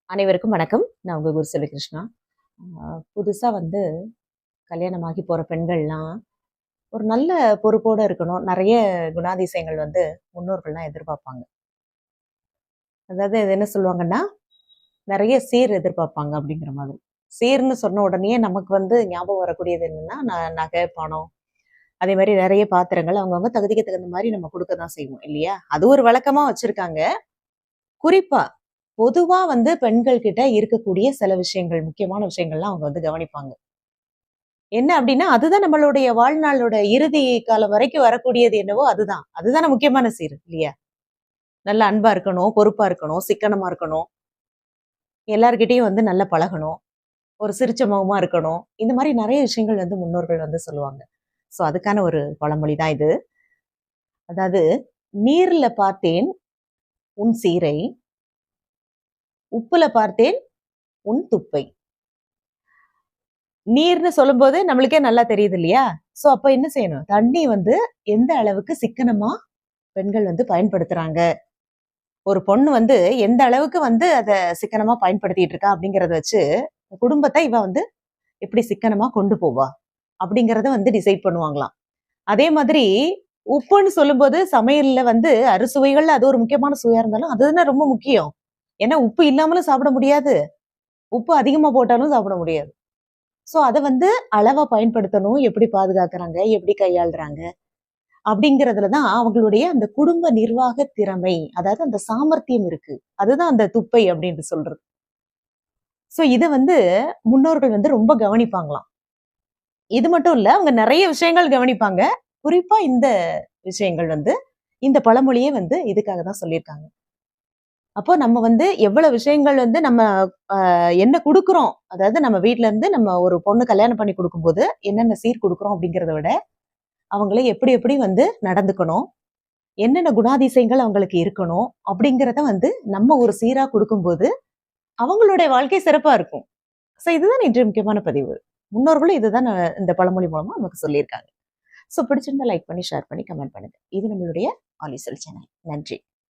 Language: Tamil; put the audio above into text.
அனைவருக்கும் வணக்கம். நான் உங்க குருசெல்வி கிருஷ்ணா. புதுசா கல்யாணமாகி போற பெண்கள்லாம் ஒரு நல்ல பொறுப்போட இருக்கணும். நெறைய குணாதிசயங்கள் முன்னோர்கள்லாம் எதிர்பார்ப்பாங்க. அதாவது இது என்ன சொல்லுவாங்கன்னா, நெறைய சீர் எதிர்பார்ப்பாங்க அப்படிங்கிற மாதிரி. சீர்ன்னு சொன்ன உடனேயே நமக்கு ஞாபகம் வரக்கூடியது என்னன்னா, நகை, பணம், அதே மாரி நெறைய பாத்திரங்கள் அவங்கவங்க தகுதிக்கு தகுந்த மாரி நம்ம குடுக்க தான் செய்வோம் இல்லையா? அது ஒரு வழக்கமா வச்சிருக்காங்க. குறிப்பா பொதுவா பெண்கள் கிட்ட இருக்கக்கூடிய சில விஷயங்கள், முக்கியமான விஷயங்கள்லாம் அவங்க கவனிப்பாங்க. என்ன அப்டின்னா, அதுதான் நம்மளுடைய வாழ்நாளோட இறுதி காலம் வரைக்கும் வரக்கூடியது என்னவோ அதுதான். அதுதானே முக்கியமான சீர் இல்லையா? நல்ல அன்பா இருக்கணும், பொறுப்பா இருக்கணும், சிக்கனமா இருக்கணும். எல்லார்கிட்டயும் நல்லா பழகணும். ஒரு சிரிச்ச முகமா இருக்கணும். இந்த மாரி நெறைய விஷயங்கள் முன்னோர்கள் சொல்லுவாங்க. ஸோ அதுக்கான ஒரு பழமொழி தான் இது. அதாவது, "நீர்ல பார்த்தேன் உன் சீரை, உப்புல பார்த்தேன் உன் துப்பை." நீர்ன்னு சொல்லும்போது நம்மளுக்கே நல்லா தெரியுது இல்லையா? சோ அப்ப என்ன செய்யணும்? தண்ணி எந்த அளவுக்கு சிக்கனமா பெண்கள் பயன்படுத்துறாங்க. ஒரு பொண்ணு எந்த அளவுக்கு அத சிக்கனமா பயன்படுத்திட்டு இருக்கா அப்படிங்கிறத வச்சு, குடும்பத்த இவ எப்படி சிக்கனமா கொண்டு போவா? அப்படிங்கிறத டிசைட் பண்ணுவாங்களாம். அதே மாதிரி உப்புன்னு சொல்லும்போது சமையல்ல அறுசுவைகள்ல அது ஒரு முக்கியமான சுவையா இருந்தாலும், அதுதானே ரொம்ப முக்கியம். ஏன்னா உப்பு இல்லாமலும் சாப்பிட முடியாது. உப்பு அதிகமா போட்டாலும் சாப்பிட முடியாது. சோ அத அளவா பயன்படுத்தணும். எப்படி பாதுகாக்கிறாங்க? எப்படி கையாளுறாங்க? அப்படிங்கிறதுல தான் அவங்களுடைய அந்த குடும்ப நிர்வாக திறமை, அதாவது அந்த சாமர்த்தியம் இருக்கு. அதுதான் அந்த துப்பை அப்படின்னு சொல்றது. சோ இத முன்னோர்கள் ரொம்ப கவனிப்பாங்களாம். இது மட்டும் இல்ல, அவங்க நெறைய விஷயங்கள் கவனிப்பாங்க. குறிப்பா இந்த விஷயங்கள் இந்த பழமொழியே இதுக்காக தான் சொல்லியிருக்காங்க. அப்போ நம்ம எவ்வளவு விஷயங்கள் நம்ம என்ன குடுக்குறோம்? அதாவது நம்ம வீட்ல இருந்து நம்ம ஒரு பொண்ணு கல்யாணம் பண்ணி குடுக்கும்போது, என்னென்ன சீர் குடுக்குறோம் அப்படிங்கிறத விட, அவங்கள எப்படி எப்படி நடந்துக்கணும்? என்னென்ன குணாதிசயங்கள் அவங்களுக்கு இருக்கணும்? அப்படிங்கிறத நம்ம ஒரு சீரா குடுக்கும்போது, அவங்களுடைய வாழ்க்கை சிறப்பா இருக்கும். சோ இதுதான் இன்று முக்கியமான பதிவு. முன்னோர்களும் இதுதான் இந்த பழமொழி மூலமா நமக்கு சொல்லியிருக்காங்க. சோ பிடிச்சிருந்தா லைக் பண்ணி, ஷேர் பண்ணி, கமெண்ட் பண்ணுங்க. இது நம்மளுடைய ஆலிசல் சேனல். நன்றி.